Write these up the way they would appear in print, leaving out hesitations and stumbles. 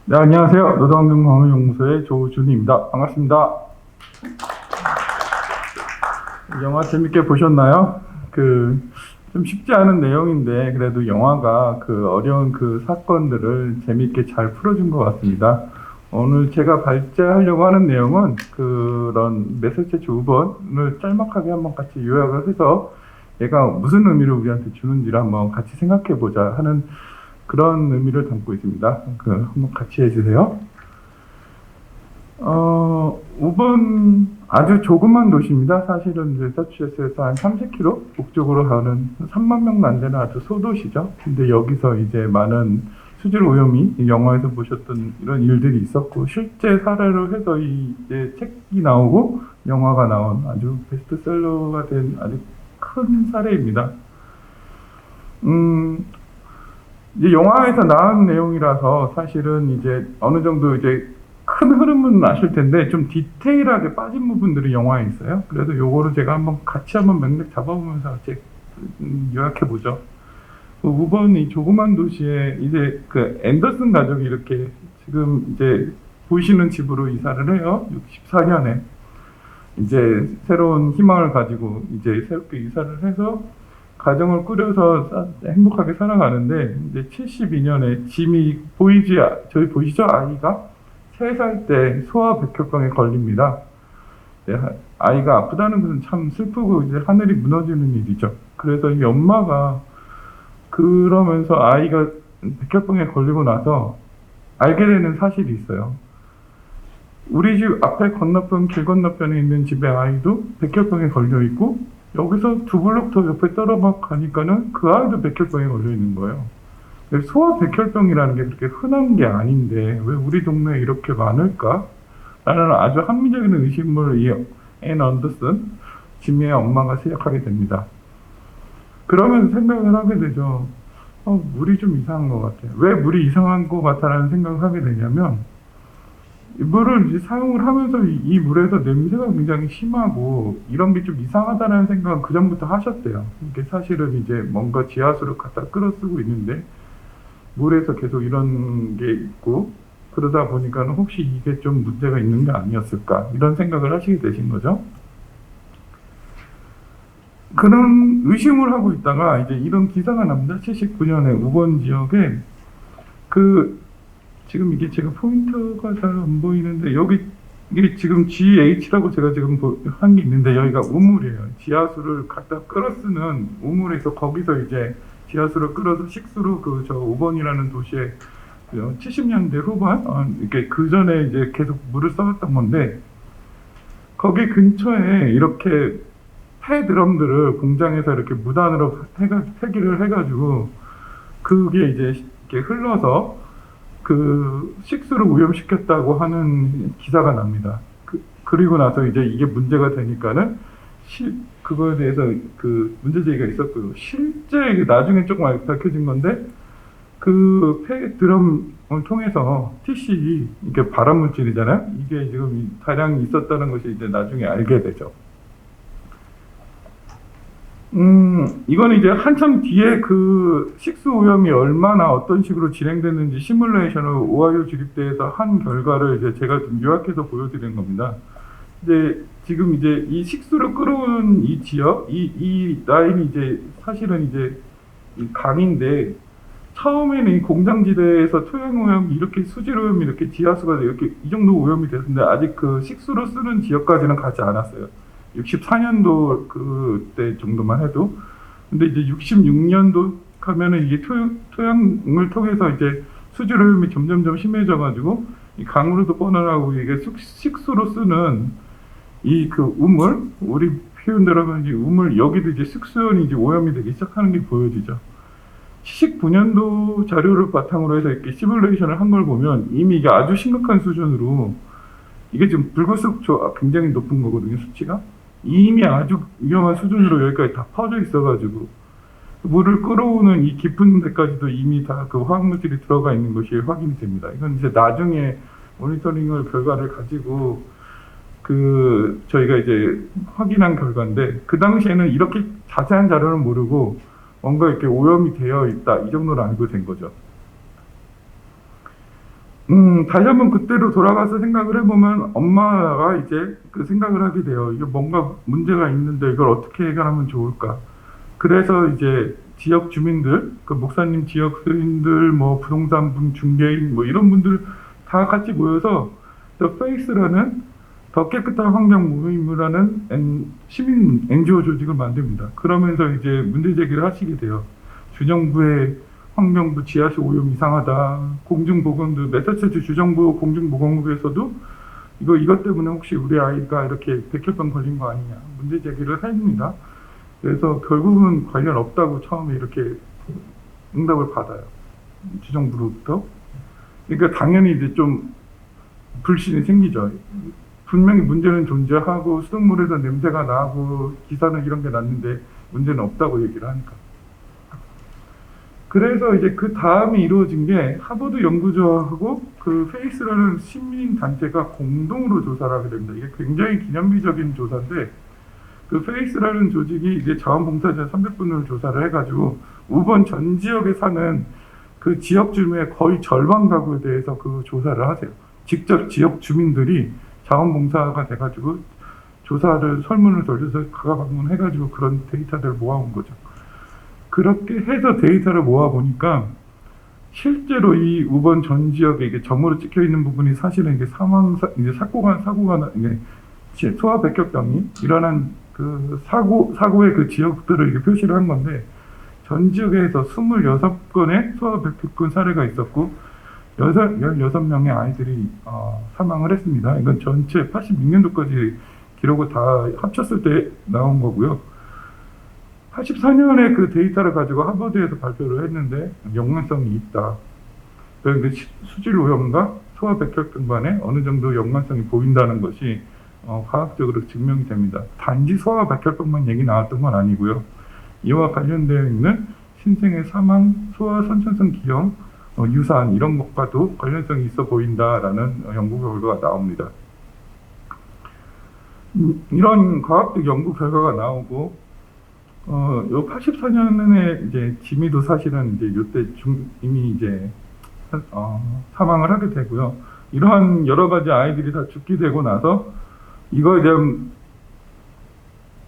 네, 안녕하세요. 노동환경방송연구소의 조준희입니다. 반갑습니다. 영화 재밌게 보셨나요? 좀 쉽지 않은 내용인데, 그래도 영화가 어려운 사건들을 재밌게 잘 풀어준 것 같습니다. 오늘 제가 발제하려고 하는 내용은 그런 매사추세츠 우번을 짤막하게 한번 같이 요약을 해서 얘가 무슨 의미를 우리한테 주는지를 한번 같이 생각해 보자 하는 그런 의미를 담고 있습니다. 한번 같이 해주세요. 우번 아주 조그만 도시입니다. 사실은 이제 서치에서 한 30km 북쪽으로 가는 3만 명도 안 되는 아주 소도시죠. 근데 여기서 이제 많은 수질 오염이 영화에서 보셨던 이런 일들이 있었고, 실제 사례로 해서 이제 책이 나오고 영화가 나온 아주 베스트셀러가 된 아주 큰 사례입니다. 이제 영화에서 나온 내용이라서 사실은 이제 어느 정도 이제 큰 흐름은 아실 텐데 좀 디테일하게 빠진 부분들이 영화에 있어요. 그래서 요거를 제가 같이 한번 맥락 잡아보면서 같이 요약해 보죠. 우번 이 조그만 도시에 이제 앤더슨 가족이 이렇게 지금 이제 보이시는 집으로 이사를 해요. 64년에 이제 새로운 희망을 가지고 이제 새롭게 이사를 해서 가정을 꾸려서 행복하게 살아가는데, 이제 72년에 저희 보이시죠? 아이가 3살 때 소아백혈병에 걸립니다. 네, 아이가 아프다는 것은 참 슬프고 이제 하늘이 무너지는 일이죠. 그래서 이 엄마가 그러면서 아이가 백혈병에 걸리고 나서 알게 되는 사실이 있어요. 우리 집 앞에 건너편, 길 건너편에 있는 집의 아이도 백혈병에 걸려 있고, 여기서 2블록 더 옆에 떨어져 가니까는 그 아이도 백혈병에 걸려 있는 거예요. 소아 백혈병이라는 게 그렇게 흔한 게 아닌데 왜 우리 동네에 이렇게 많을까? 라는 아주 합리적인 의심을 이 앤 언더슨, 지미의 엄마가 시작하게 됩니다. 그러면서 생각을 하게 되죠. 물이 좀 이상한 것 같아. 왜 물이 이상한 것 같아라는 생각을 하게 되냐면, 물을 이제 사용을 하면서 이 물에서 냄새가 굉장히 심하고 이런 게 좀 이상하다는 생각은 그 전부터 하셨대요. 이게 사실은 이제 뭔가 지하수를 갖다 끌어 쓰고 있는데 물에서 계속 이런 게 있고, 그러다 보니까는 혹시 이게 좀 문제가 있는 게 아니었을까 이런 생각을 하시게 되신 거죠. 그런 의심을 하고 있다가 이제 이런 기사가 납니다. 79년에 우번 지역에 지금 이게 제가 포인터가 잘 안 보이는데, 이게 지금 GH라고 제가 지금 한 게 있는데, 여기가 우물이에요. 지하수를 갖다 끌어 쓰는 우물에서 거기서 이제 지하수를 끌어서 식수로 저 우번이라는 도시에 70년대 후반, 이렇게 그 전에 이제 계속 물을 써왔던 건데, 거기 근처에 이렇게 폐 드럼들을 공장에서 이렇게 무단으로 폐기를 해가지고, 그게 이제 이렇게 흘러서 식수를 오염시켰다고 하는 기사가 납니다. 그리고 나서 이제 이게 문제가 되니까는 그거에 대해서 문제제기가 있었고요. 실제 나중에 조금 밝혀진 건데, 폐 드럼을 통해서 TC, 이게 발암물질이잖아요. 이게 지금 다량 있었다는 것이 이제 나중에 알게 되죠. 이거는 이제 한참 뒤에 식수 오염이 얼마나 어떤 식으로 진행됐는지 시뮬레이션을 오하이오 주립대에서 한 결과를 이제 제가 좀 요약해서 보여드린 겁니다. 이제 지금 이제 이 식수를 끌어오는 이 지역, 이 라인이 이제 사실은 이제 이 강인데, 처음에는 이 공장지대에서 토양 오염이 이렇게 수질 오염이 이렇게 지하수가 이렇게 이 정도 오염이 됐는데, 아직 식수로 쓰는 지역까지는 가지 않았어요. 64년도 그때 정도만 해도. 근데 이제 66년도 하면은 이게 토양을 통해서 이제 수질 오염이 점점점 심해져가지고 이 강으로도 뻗어나가고, 이게 식수로 쓰는 우물, 우리 표현대로 하면 이제 우물, 여기도 이제 식수원이 이제 오염이 되기 시작하는 게 보여지죠. 79년도 자료를 바탕으로 해서 이렇게 시뮬레이션을 한 걸 보면 이미 이게 아주 심각한 수준으로, 이게 지금 불구속 굉장히 높은 거거든요, 수치가. 이미 아주 위험한 수준으로 여기까지 다 퍼져 있어가지고, 물을 끌어오는 이 깊은 데까지도 이미 다 화학물질이 들어가 있는 것이 확인이 됩니다. 이건 이제 나중에 모니터링을 결과를 가지고 저희가 이제 확인한 결과인데, 그 당시에는 이렇게 자세한 자료는 모르고 뭔가 이렇게 오염이 되어 있다 이 정도는 알고 된 거죠. 다시 한번 그때로 돌아가서 생각을 해보면 엄마가 이제 그 생각을 하게 돼요. 이게 뭔가 문제가 있는데 이걸 어떻게 해결하면 좋을까. 그래서 이제 지역 주민들, 그 목사님 지역 주민들, 뭐 부동산 중개인, 뭐 이런 분들 다 같이 모여서 The Face라는 더 깨끗한 환경 모임이라는 시민 NGO 조직을 만듭니다. 그러면서 이제 문제 제기를 하시게 돼요. 주정부의 환경부 지하수 오염 이상하다. 공중보건도 매사추세츠 주정부 공중보건국에서도 이것 때문에 혹시 우리 아이가 이렇게 백혈병 걸린 거 아니냐 문제 제기를 합니다. 그래서 결국은 관련 없다고 처음에 이렇게 응답을 받아요. 주정부로부터. 그러니까 당연히 이제 좀 불신이 생기죠. 분명히 문제는 존재하고 수돗물에서 냄새가 나고 기사는 이런 게 났는데 문제는 없다고 얘기를 하니까. 그래서 이제 그 다음에 이루어진 게 하버드 연구소하고 그 페이스라는 시민 단체가 공동으로 조사를 하게 됩니다. 이게 굉장히 기념비적인 조사인데 그 페이스라는 조직이 이제 자원봉사자 300분을 조사를 해가지고 우번 전 지역에 사는 그 지역 주민의 거의 절반 가구에 대해서 그 조사를 하세요. 직접 지역 주민들이 자원봉사가 돼가지고 조사를 설문을 돌려서 가가 방문해가지고 그런 데이터들을 모아온 거죠. 그렇게 해서 데이터를 모아보니까 실제로 이 우번 전 지역에 이게 점으로 찍혀 있는 부분이 사실은 이게 이제 사고가 이게 소아 백혈병이 일어난 그 사고의 그 지역들을 이렇게 표시를 한 건데 전 지역에서 26건의 소아 백혈병 사례가 있었고 16명의 아이들이 사망을 했습니다. 이건 전체 86년도까지 기록을 다 합쳤을 때 나온 거고요. 84년에 그 데이터를 가지고 하버드에서 발표를 했는데 연관성이 있다. 그런데 수질 오염과 소아 백혈병 간에 어느 정도 연관성이 보인다는 것이 과학적으로 증명이 됩니다. 단지 소아 백혈병만 얘기 나왔던 건 아니고요. 이와 관련되어 있는 신생의 사망, 소아 선천성 기형, 유산 이런 것과도 관련성이 있어 보인다라는 연구 결과가 나옵니다. 이런 과학적 연구 결과가 나오고 요 84년에 이제 지미도 사실은 이제 요때 이미 이제 사망을 하게 되고요. 이러한 여러 가지 아이들이 다 죽게 되고 나서 이거에 대한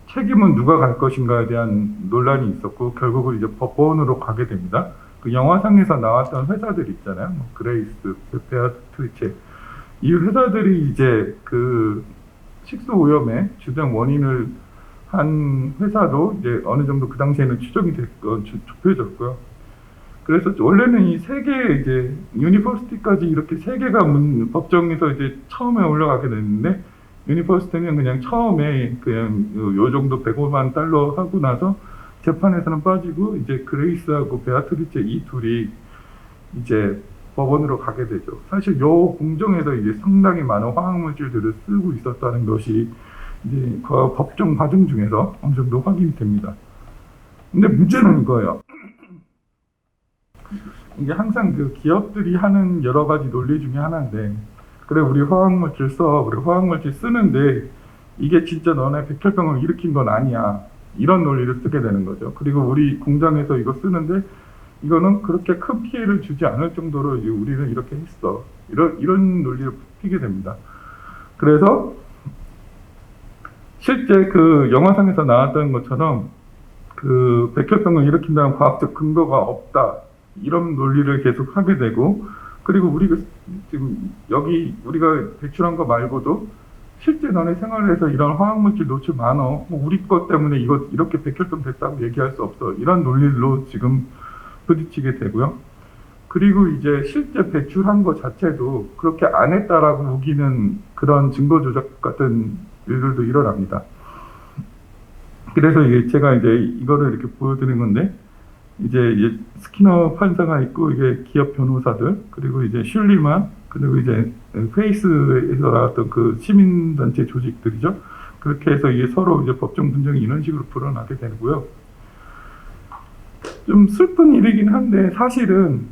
책임은 누가 갈 것인가에 대한 논란이 있었고 결국은 이제 법원으로 가게 됩니다. 그 영화상에서 나왔던 회사들 있잖아요. 뭐 그레이스, 베아트리체 이 회사들이 이제 그 식수 오염의 주된 원인을 한 회사도 이제 어느 정도 그 당시에는 추정이 됐고 좁혀졌고요. 그래서 원래는 이 세 개 이제 유니버시티까지 이렇게 세 개가 법정에서 이제 처음에 올라가게 됐는데 유니버시티는 그냥 처음에 그냥 요 정도 105만 달러 하고 나서 재판에서는 빠지고 이제 그레이스하고 베아트리체 이 둘이 이제 법원으로 가게 되죠. 사실 요 공정에서 이제 상당히 많은 화학물질들을 쓰고 있었다는 것이 이제 그 법정 과정 중에서 어느 정도 확인이 됩니다. 근데 문제는 이거예요. 이게 항상 그 기업들이 하는 여러 가지 논리 중에 하나인데, 그래 우리 화학물질 써, 우리 화학물질 쓰는데 이게 진짜 너네 백혈병을 일으킨 건 아니야. 이런 논리를 쓰게 되는 거죠. 그리고 우리 공장에서 이거 쓰는데 이거는 그렇게 큰 피해를 주지 않을 정도로 우리는 이렇게 했어. 이런 논리를 피게 됩니다. 그래서 실제 그 영화상에서 나왔던 것처럼 그 백혈병을 일으킨다는 과학적 근거가 없다. 이런 논리를 계속 하게 되고, 그리고 우리가 지금 여기 우리가 배출한 거 말고도 실제 너네 생활에서 이런 화학물질 노출 많어. 우리 것 때문에 이거 이렇게 백혈병 됐다고 얘기할 수 없어. 이런 논리로 지금 부딪히게 되고요. 그리고 이제 실제 배출한 것 자체도 그렇게 안 했다라고 우기는 그런 증거 조작 같은 일들도 일어납니다. 그래서 이게 제가 이제 이거를 이렇게 보여드린 건데, 이제 스키너 판사가 있고, 이게 기업 변호사들, 그리고 이제 슐리만, 그리고 이제 페이스에서 나왔던 그 시민단체 조직들이죠. 그렇게 해서 이게 서로 이제 법정 분쟁이 이런 식으로 불어나게 되고요. 좀 슬픈 일이긴 한데, 사실은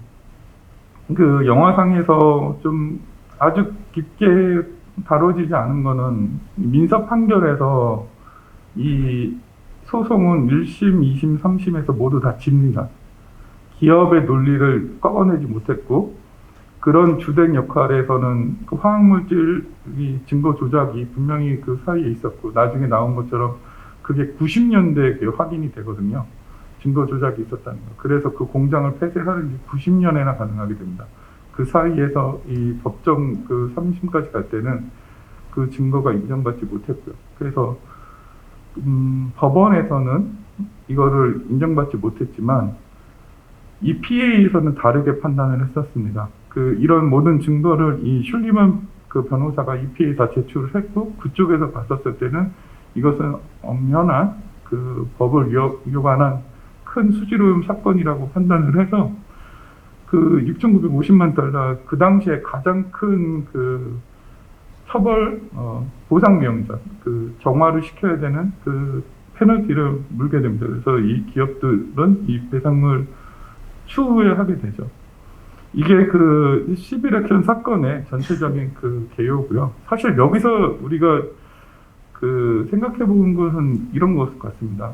그 영화상에서 좀 아주 깊게 다뤄지지 않은 거는 민사 판결에서 이 소송은 1심, 2심, 3심에서 모두 다 집니다. 기업의 논리를 꺼내지 못했고, 그런 주된 역할에서는 그 화학물질이 증거 조작이 분명히 그 사이에 있었고, 나중에 나온 것처럼 그게 90년대에 확인이 되거든요. 증거 조작이 있었다는 거. 그래서 그 공장을 폐쇄하는 게 90년에나 가능하게 됩니다. 그 사이에서 이 법정 그 3심까지 갈 때는 그 증거가 인정받지 못했고요. 그래서 법원에서는 이거를 인정받지 못했지만 EPA에서는 다르게 판단을 했었습니다. 이런 모든 증거를 이 슐리만 그 변호사가 EPA에 다 제출을 했고, 그쪽에서 봤었을 때는 이것은 엄연한 그 법을 위반한 큰 수지로움 사건이라고 판단을 해서 그 6,950만 달러, 그 당시에 가장 큰 그 처벌 보상명이죠. 그 정화를 시켜야 되는 그 페널티를 물게 됩니다. 그래서 이 기업들은 이 배상을 추후에 하게 되죠. 이게 그 11액션 사건의 전체적인 그 개요고요. 사실 여기서 우리가 그 생각해 본 것은 이런 것 같습니다.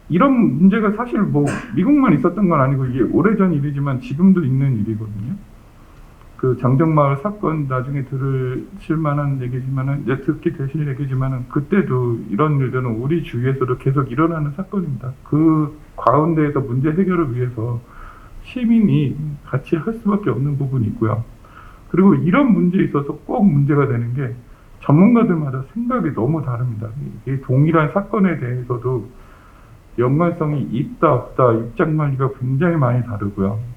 이런 문제가 사실 뭐 미국만 있었던 건 아니고 이게 오래전 일이지만 지금도 있는 일이거든요. 그 장정마을 사건 나중에 들으실 만한 얘기지만은, 이제 듣게 되실 얘기지만은, 그때도 이런 일들은 우리 주위에서도 계속 일어나는 사건입니다. 그 가운데에서 문제 해결을 위해서 시민이 같이 할 수밖에 없는 부분이 있고요. 그리고 이런 문제에 있어서 꼭 문제가 되는 게 전문가들마다 생각이 너무 다릅니다. 이 동일한 사건에 대해서도 연관성이 있다 없다 입장 관리가 굉장히 많이 다르고요.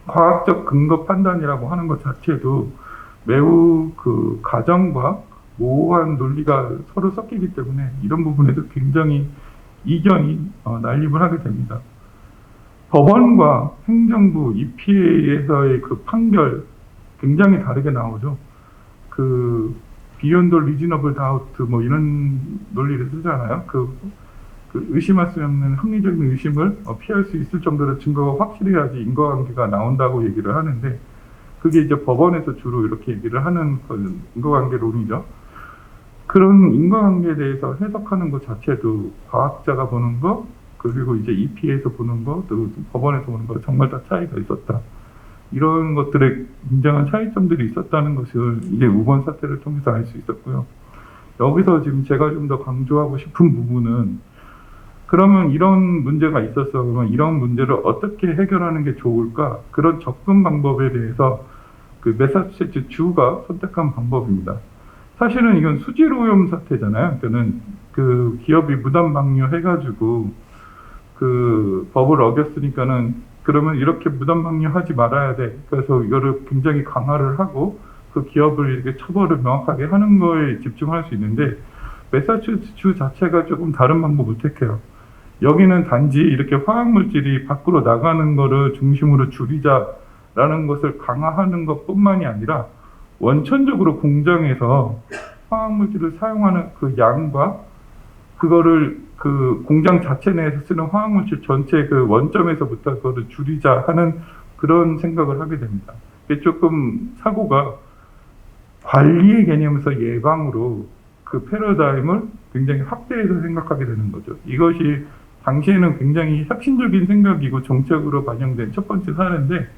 과학적 근거 판단이라고 하는 것 자체도 매우 그 가정과 모호한 논리가 서로 섞이기 때문에 이런 부분에서 굉장히 이견이 난립을 하게 됩니다. 법원과 행정부, EPA에서의 그 판결 굉장히 다르게 나오죠. 그 비욘드 리즈너블 다우트 뭐 이런 논리를 쓰잖아요. 의심할 수 없는 합리적인 의심을 피할 수 있을 정도로 증거가 확실해야지 인과관계가 나온다고 얘기를 하는데, 그게 이제 법원에서 주로 이렇게 얘기를 하는 인과관계론이죠. 그런 인과관계에 대해서 해석하는 것 자체도 과학자가 보는 거, 그리고 이제 EPA에서 보는 거, 또 법원에서 보는 거 정말 다 차이가 있었다. 이런 것들의 굉장한 차이점들이 있었다는 것을 이제 우번 사태를 통해서 알 수 있었고요. 여기서 지금 제가 좀 더 강조하고 싶은 부분은, 그러면 이런 문제가 있었어. 그러면 이런 문제를 어떻게 해결하는 게 좋을까? 그런 접근 방법에 대해서 그 매사추세츠 주가 선택한 방법입니다. 사실은 이건 수질오염 사태잖아요. 그러니까는 그 기업이 무단 방류해가지고 그 법을 어겼으니까는 그러면 이렇게 무단 방류하지 말아야 돼. 그래서 이거를 굉장히 강화를 하고 그 기업을 이렇게 처벌을 명확하게 하는 거에 집중할 수 있는데, 매사추세츠 주 자체가 조금 다른 방법을 택해요. 여기는 단지 이렇게 화학물질이 밖으로 나가는 거를 중심으로 줄이자라는 것을 강화하는 것뿐만이 아니라 원천적으로 공장에서 화학물질을 사용하는 그 양과 그거를 그 공장 자체 내에서 쓰는 화학물질 전체 그 원점에서부터 그거를 줄이자 하는 그런 생각을 하게 됩니다. 이게 조금 사고가 관리의 개념에서 예방으로 그 패러다임을 굉장히 확대해서 생각하게 되는 거죠. 이것이 당시에는 굉장히 혁신적인 생각이고 정책으로 반영된 첫 번째 사례인데,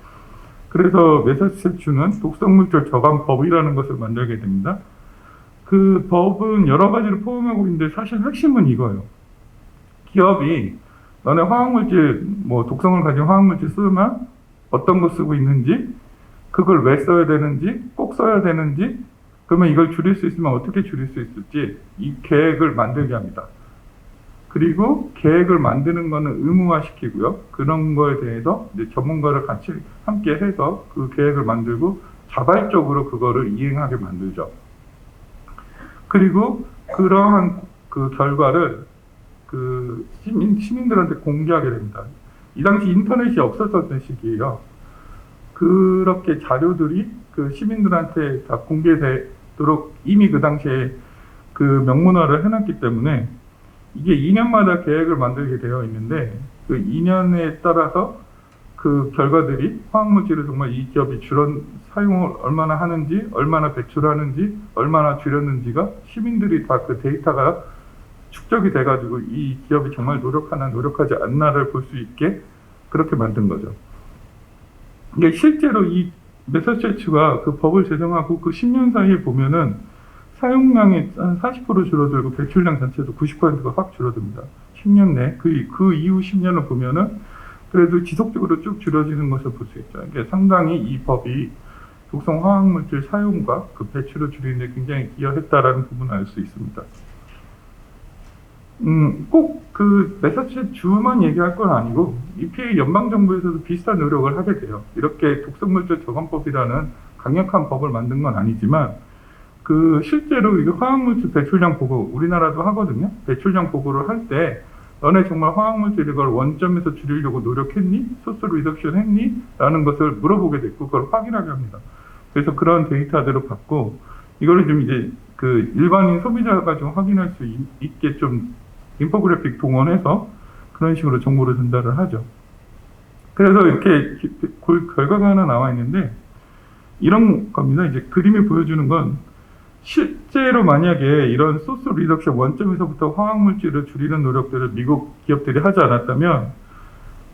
그래서 매사추세츠주는 독성물질 저감법이라는 것을 만들게 됩니다. 그 법은 여러 가지를 포함하고 있는데 사실 핵심은 이거예요. 기업이 너네 화학물질, 뭐 독성을 가진 화학물질 쓰면 어떤 거 쓰고 있는지, 그걸 왜 써야 되는지, 꼭 써야 되는지, 그러면 이걸 줄일 수 있으면 어떻게 줄일 수 있을지 이 계획을 만들게 합니다. 그리고 계획을 만드는 거는 의무화시키고요. 그런 거에 대해서 이제 전문가를 같이 함께 해서 그 계획을 만들고 자발적으로 그거를 이행하게 만들죠. 그리고 그러한 그 결과를 그 시민들한테 공개하게 됩니다. 이 당시 인터넷이 없었던 시기예요. 그렇게 자료들이 그 시민들한테 다 공개되도록 이미 그 당시에 그 명문화를 해놨기 때문에 이게 2년마다 계획을 만들게 되어 있는데, 그 2년에 따라서 그 결과들이 화학물질을 정말 이 기업이 사용을 얼마나 하는지, 얼마나 배출하는지, 얼마나 줄였는지가 시민들이 다 그 데이터가 축적이 돼가지고 이 기업이 정말 노력하나 노력하지 않나를 볼 수 있게 그렇게 만든 거죠. 이게 실제로 이 매사추세츠가 그 법을 제정하고 그 10년 사이에 보면은 사용량이 한 40% 줄어들고 배출량 자체도 90%가 확 줄어듭니다. 10년 내. 그 이후 10년을 보면은 그래도 지속적으로 쭉 줄어지는 것을 볼 수 있죠. 이게 상당히 이 법이 독성 화학물질 사용과 그 배출을 줄이는 데 굉장히 기여했다라는 부분을 알 수 있습니다. 꼭 그 매사추세츠 주만 얘기할 건 아니고 EPA 연방정부에서도 비슷한 노력을 하게 돼요. 이렇게 독성물질 저감법이라는 강력한 법을 만든 건 아니지만 그 실제로 이거 화학물질 배출량 보고 우리나라도 하거든요. 배출량 보고를 할 때 너네 정말 화학물질 이걸 원점에서 줄이려고 노력했니? 소스 리덕션 했니? 라는 것을 물어보게 됐고 그걸 확인하게 합니다. 그래서 그런 데이터들을 받고 이거를 좀 이제 그 일반인 소비자가 좀 확인할 수 있게 좀 인포그래픽 동원해서 그런 식으로 정보를 전달을 하죠. 그래서 이렇게 결과가 하나 나와 있는데 이런 겁니다. 이제 그림이 보여주는 건 실제로 만약에 이런 소스 리덕션 원점에서부터 화학물질을 줄이는 노력들을 미국 기업들이 하지 않았다면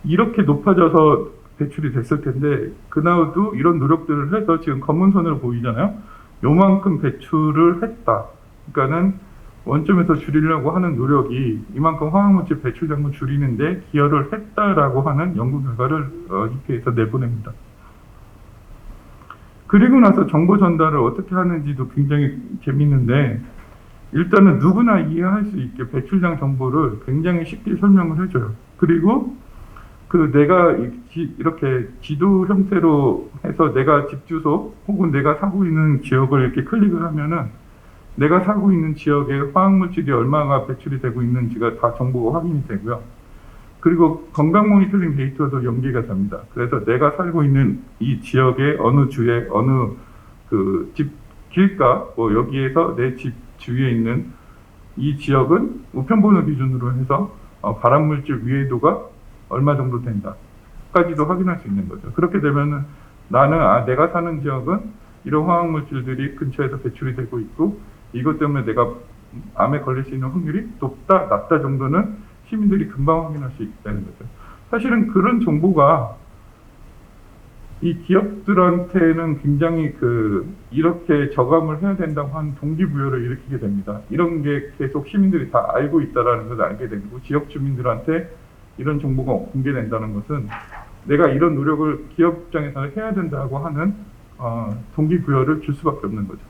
이렇게 높아져서 배출이 됐을 텐데 그나우도 이런 노력들을 해서 지금 검은 선으로 보이잖아요. 요만큼 배출을 했다. 그러니까는 원점에서 줄이려고 하는 노력이 이만큼 화학물질 배출량을 줄이는데 기여를 했다라고 하는 연구 결과를 EPA에서 내보냅니다. 그리고 나서 정보 전달을 어떻게 하는지도 굉장히 재밌는데 일단은 누구나 이해할 수 있게 배출량 정보를 굉장히 쉽게 설명을 해줘요. 그리고 그 내가 이렇게 지도 형태로 해서 내가 집 주소 혹은 내가 살고 있는 지역을 이렇게 클릭을 하면은 내가 살고 있는 지역에 화학물질이 얼마가 배출이 되고 있는지가 다 정보가 확인이 되고요. 그리고 건강 모니터링 데이터도 연계가 됩니다. 그래서 내가 살고 있는 이 지역의 어느 주에 어느 그 집 길가 뭐 여기에서 내 집 주위에 있는 이 지역은 우편번호 기준으로 해서 발암물질 위해도가 얼마 정도 된다까지도 확인할 수 있는 거죠. 그렇게 되면은 나는 내가 사는 지역은 이런 화학물질들이 근처에서 배출이 되고 있고 이것 때문에 내가 암에 걸릴 수 있는 확률이 높다, 낮다 정도는 시민들이 금방 확인할 수 있다는 거죠. 사실은 그런 정보가 이 기업들한테는 굉장히 이렇게 저감을 해야 된다고 하는 동기부여를 일으키게 됩니다. 이런 게 계속 시민들이 다 알고 있다는 것을 알게 되고 지역 주민들한테 이런 정보가 공개된다는 것은 내가 이런 노력을 기업 입장에서 해야 된다고 하는 동기부여를 줄 수밖에 없는 거죠.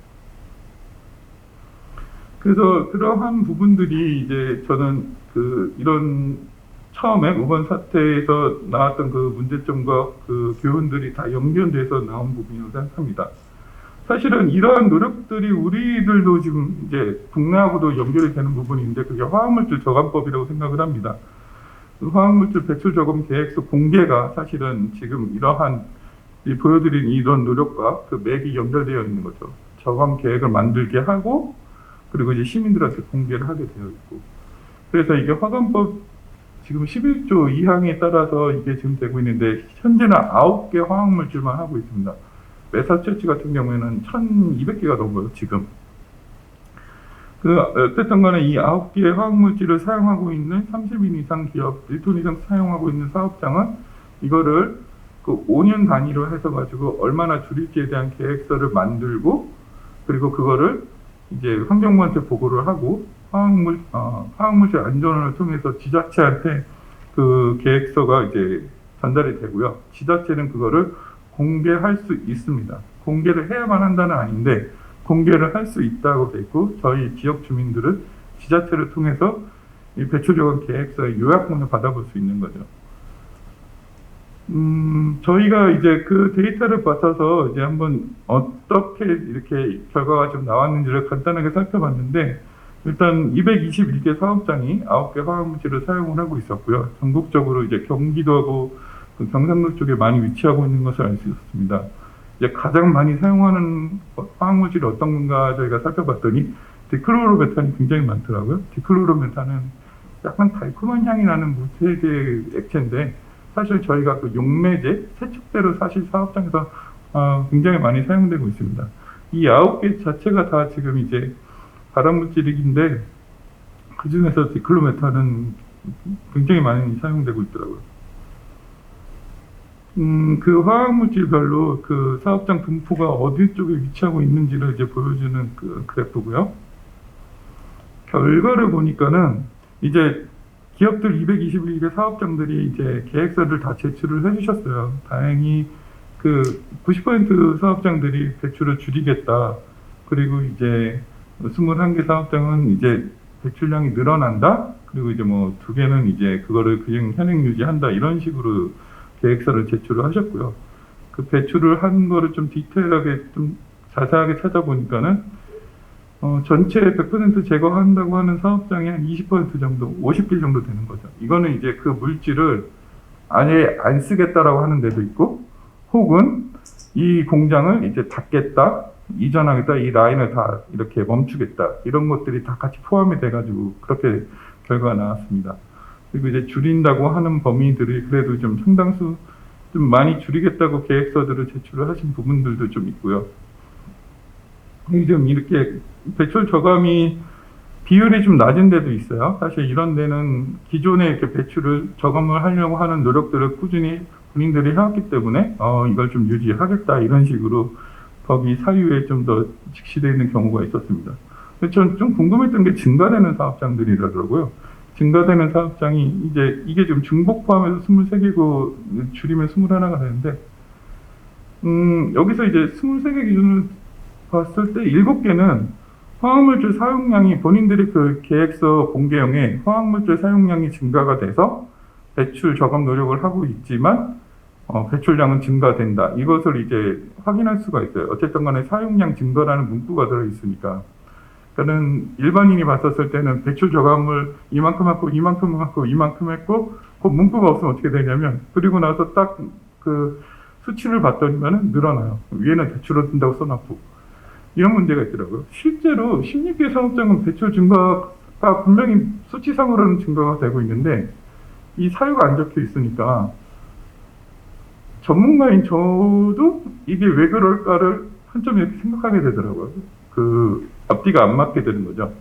그래서 그러한 부분들이 이제 저는 이런 처음에 우번 사태에서 나왔던 그 문제점과 그 교훈들이 다 연결돼서 나온 부분이라고 생각합니다. 사실은 이러한 노력들이 우리들도 지금 이제 국내하고도 연결이 되는 부분인데 그게 화학물질 저감법이라고 생각을 합니다. 그 화학물질 배출 저감 계획서 공개가 사실은 지금 이러한 보여드린 이런 노력과 그 맥이 연결되어 있는 거죠. 저감 계획을 만들게 하고 그리고 이제 시민들한테 공개를 하게 되어 있고 그래서 이게 화감법 지금 11조 2항에 따라서 이게 지금 되고 있는데 현재는 9개 화학물질만 하고 있습니다. 매사추세츠 같은 경우에는 1200개가 넘어요 지금. 어쨌든 간에 이 9개의 화학물질을 사용하고 있는 30인 이상 기업 1톤 이상 사용하고 있는 사업장은 이거를 5년 단위로 해서 가지고 얼마나 줄일지에 대한 계획서를 만들고 그리고 그거를 이제 환경부한테 보고를 하고 화학물질 안전원을 통해서 지자체한테 그 계획서가 이제 전달이 되고요. 지자체는 그거를 공개할 수 있습니다. 공개를 해야만 한다는 아닌데 공개를 할 수 있다고 돼 있고 저희 지역 주민들은 지자체를 통해서 이 배출저감 계획서의 요약본을 받아볼 수 있는 거죠. 저희가 이제 그 데이터를 받아서 이제 한번 어떻게 이렇게 결과가 좀 나왔는지를 간단하게 살펴봤는데 일단 221개 사업장이 9개 화학물질을 사용을 하고 있었고요. 전국적으로 이제 경기도하고 경상도 쪽에 많이 위치하고 있는 것을 알 수 있었습니다. 이제 가장 많이 사용하는 화학물질이 어떤 건가 저희가 살펴봤더니 디클로로메탄이 굉장히 많더라고요. 디클로로메탄은 약간 달콤한 향이 나는 무색의 액체인데 사실 저희가 그 용매제, 세척제로 사실 사업장에서 굉장히 많이 사용되고 있습니다. 이 9개 자체가 다 지금 이제 발암물질인데 그 중에서 디클로메탄은 굉장히 많이 사용되고 있더라고요. 그 화학물질별로 그 사업장 분포가 어디 쪽에 위치하고 있는지를 이제 보여주는 그 그래프고요. 결과를 보니까는 이제 기업들 221개 사업장들이 이제 계획서를 다 제출을 해주셨어요. 다행히 그 90% 사업장들이 배출을 줄이겠다. 그리고 이제 21개 사업장은 이제 배출량이 늘어난다. 그리고 이제 뭐 2개는 이제 그거를 그냥 현행 유지한다. 이런 식으로 계획서를 제출을 하셨고요. 그 배출을 한 거를 좀 디테일하게 좀 자세하게 찾아보니까는 전체 100% 제거한다고 하는 사업장이 한 20% 정도, 50개 정도 되는 거죠. 이거는 이제 그 물질을 아예 안 쓰겠다라고 하는 데도 있고, 혹은 이 공장을 이제 닫겠다, 이전하겠다, 이 라인을 다 이렇게 멈추겠다, 이런 것들이 다 같이 포함이 돼가지고 그렇게 결과가 나왔습니다. 그리고 이제 줄인다고 하는 범위들이 그래도 좀 상당수 좀 많이 줄이겠다고 계획서들을 제출을 하신 부분들도 좀 있고요. 좀 이렇게 배출 저감이 비율이 좀 낮은 데도 있어요. 사실 이런 데는 기존에 이렇게 배출을 저감을 하려고 하는 노력들을 꾸준히 본인들이 해왔기 때문에 이걸 좀 유지하겠다 이런 식으로 법이 사유에 좀 더 직시되어 있는 경우가 있었습니다. 저는 좀 궁금했던 게 증가되는 사업장들이라더라고요. 증가되는 사업장이 이제 이게 지금 중복 포함해서 23개고 줄이면 21가 되는데 여기서 이제 23개 기준으로 봤을 때 7개는 화학물질 사용량이 본인들이 그 계획서 공개형에 화학물질 사용량이 증가가 돼서 배출 저감 노력을 하고 있지만 배출량은 증가된다. 이것을 이제 확인할 수가 있어요. 어쨌든 간에 사용량 증가라는 문구가 들어있으니까. 그러니까는 일반인이 봤었을 때는 배출 저감을 이만큼 했고 이만큼 했고 이만큼 했고 그 문구가 없으면 어떻게 되냐면 그리고 나서 딱 그 수치를 봤더니만은 늘어나요. 위에는 배출을 든다고 써놨고 이런 문제가 있더라고요. 실제로 16개 사업장은 배출 증가가 분명히 수치상으로는 증가가 되고 있는데 이 사유가 안 적혀 있으니까 전문가인 저도 이게 왜 그럴까를 한점 이렇게 생각하게 되더라고요. 그 앞뒤가 안 맞게 되는 거죠.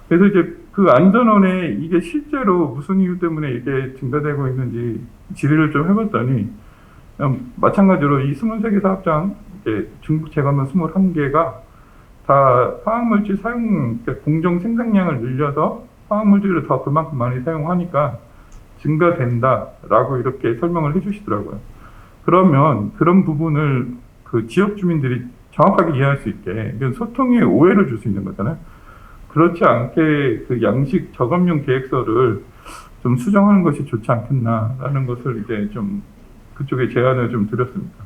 그래서 이제 그 안전원에 이게 실제로 무슨 이유 때문에 이게 증가되고 있는지 질의를 좀 해봤더니 마찬가지로 이 23개 사업장 중국 제과면 21개가 다 화학물질 사용, 공정 생산량을 늘려서 화학물질을 더 그만큼 많이 사용하니까 증가된다라고 이렇게 설명을 해주시더라고요. 그러면 그런 부분을 그 지역 주민들이 정확하게 이해할 수 있게 이건 소통에 오해를 줄 수 있는 거잖아요. 그렇지 않게 그 양식 저감용 계획서를 좀 수정하는 것이 좋지 않겠나라는 것을 이제 좀 그쪽에 제안을 좀 드렸습니다.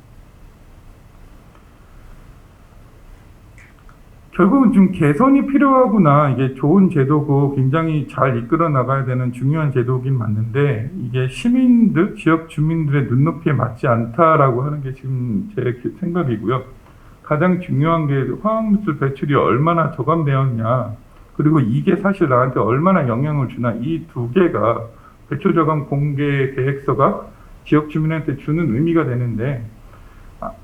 결국은 좀 개선이 필요하구나. 이게 좋은 제도고 굉장히 잘 이끌어 나가야 되는 중요한 제도긴 맞는데 이게 시민들, 지역 주민들의 눈높이에 맞지 않다라고 하는 게 지금 제 생각이고요. 가장 중요한 게 화학물질 배출이 얼마나 저감되었냐. 그리고 이게 사실 나한테 얼마나 영향을 주나. 이 2개가 배출 저감 공개 계획서가 지역 주민한테 주는 의미가 되는데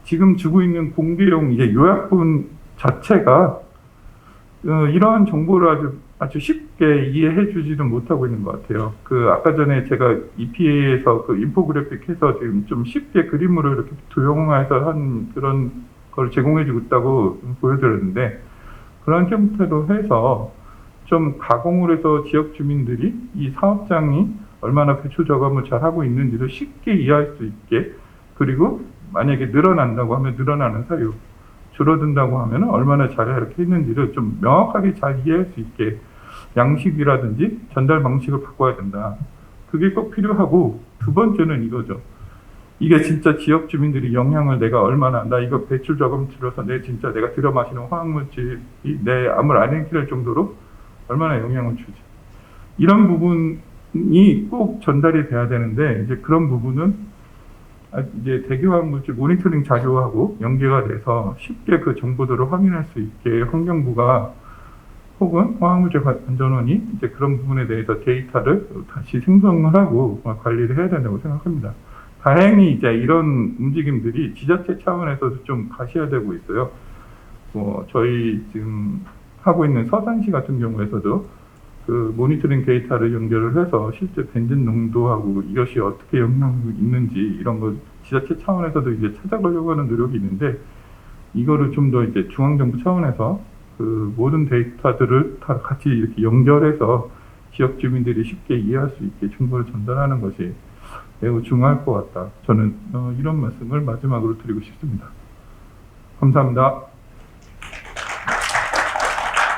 지금 주고 있는 공개용 이제 요약본 자체가 이러한 정보를 아주 쉽게 이해해 주지는 못하고 있는 것 같아요. 그 아까 전에 제가 EPA에서 그 인포그래픽 해서 지금 좀 쉽게 그림으로 이렇게 도형화해서 한 그런 걸 제공해 주고 있다고 보여드렸는데 그런 형태로 해서 좀 가공을 해서 지역 주민들이 이 사업장이 얼마나 배출 저감을 잘 하고 있는지를 쉽게 이해할 수 있게 그리고 만약에 늘어난다고 하면 늘어나는 사유 줄어든다고 하면 얼마나 잘 이렇게 했는지를 좀 명확하게 잘 이해할 수 있게 양식이라든지 전달 방식을 바꿔야 된다. 그게 꼭 필요하고 두 번째는 이거죠. 이게 진짜 지역 주민들이 영향을 내가 얼마나 나 이거 배출 저감 줄여서 진짜 내가 들여 마시는 화학물질이 내 암을 안 일으킬 정도로 얼마나 영향을 주지. 이런 부분이 꼭 전달이 돼야 되는데 이제 그런 부분은 이제 대기화학물질 모니터링 자료하고 연계가 돼서 쉽게 그 정보들을 확인할 수 있게 환경부가 혹은 화학물질 안전원이 이제 그런 부분에 대해서 데이터를 다시 생성을 하고 관리를 해야 된다고 생각합니다. 다행히 이제 이런 움직임들이 지자체 차원에서도 좀 가셔야 되고 있어요. 저희 지금 하고 있는 서산시 같은 경우에서도 그 모니터링 데이터를 연결을 해서 실제 벤젠 농도하고 이것이 어떻게 영향이 있는지 이런 걸 지자체 차원에서도 이제 찾아가려고 하는 노력이 있는데 이거를 좀 더 이제 중앙정부 차원에서 그 모든 데이터들을 다 같이 이렇게 연결해서 지역 주민들이 쉽게 이해할 수 있게 정보를 전달하는 것이 매우 중요할 것 같다. 저는 이런 말씀을 마지막으로 드리고 싶습니다. 감사합니다.